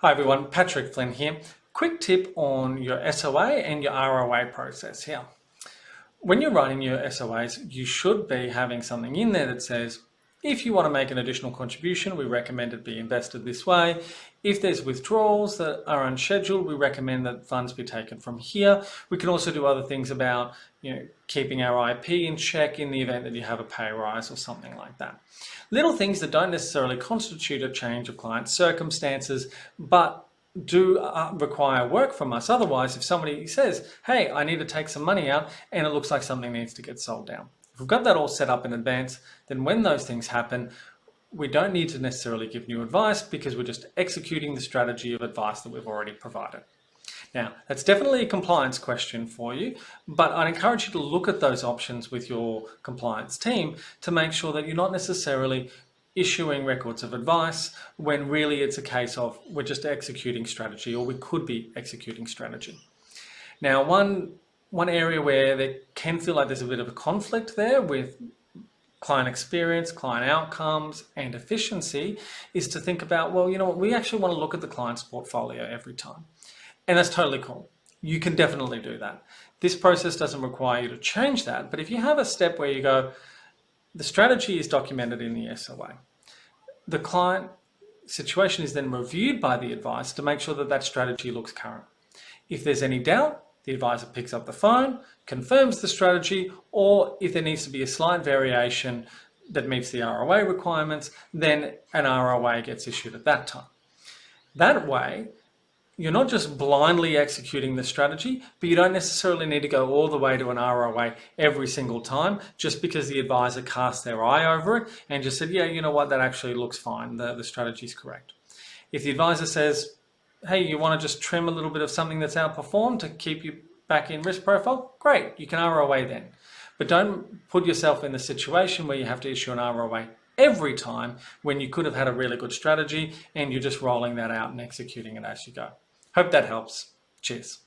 Hi everyone, Patrick Flynn here. Quick tip on your SOA and your ROA process here. When you're writing your SOAs, you should be having something in there that says, if you want to make an additional contribution, we recommend it be invested this way. If there's withdrawals that are unscheduled, we recommend that funds be taken from here. We can also do other things about, keeping our IP in check in the event that you have a pay rise or something like that. Little things that don't necessarily constitute a change of client circumstances, but do require work from us. Otherwise, if somebody says, hey, I need to take some money out and it looks like something needs to get sold down. If we've got that all set up in advance, then when those things happen, we don't need to necessarily give new advice because we're just executing the strategy of advice that we've already provided. Now, that's definitely a compliance question for you, but I'd encourage you to look at those options with your compliance team to make sure that you're not necessarily issuing records of advice when really it's a case of we're just executing strategy, or we could be executing strategy. Now, one area where there can feel like there's a bit of a conflict there with client experience, client outcomes, and efficiency is to think about, well, we actually want to look at the client's portfolio every time. And that's totally cool. You can definitely do that. This process doesn't require you to change that, but if you have a step where you go, the strategy is documented in the SOA. The client situation is then reviewed by the advisor to make sure that that strategy looks current. If there's any doubt, the advisor picks up the phone, confirms the strategy, or if there needs to be a slight variation that meets the ROA requirements, then an ROA gets issued at that time. That way, you're not just blindly executing the strategy, but you don't necessarily need to go all the way to an ROA every single time just because the advisor cast their eye over it and just said, yeah, you know what, that actually looks fine, the strategy is correct. If the advisor says, hey, you want to just trim a little bit of something that's outperformed to keep you back in risk profile, great, you can ROA then. But don't put yourself in the situation where you have to issue an ROA every time when you could have had a really good strategy and you're just rolling that out and executing it as you go. Hope that helps. Cheers.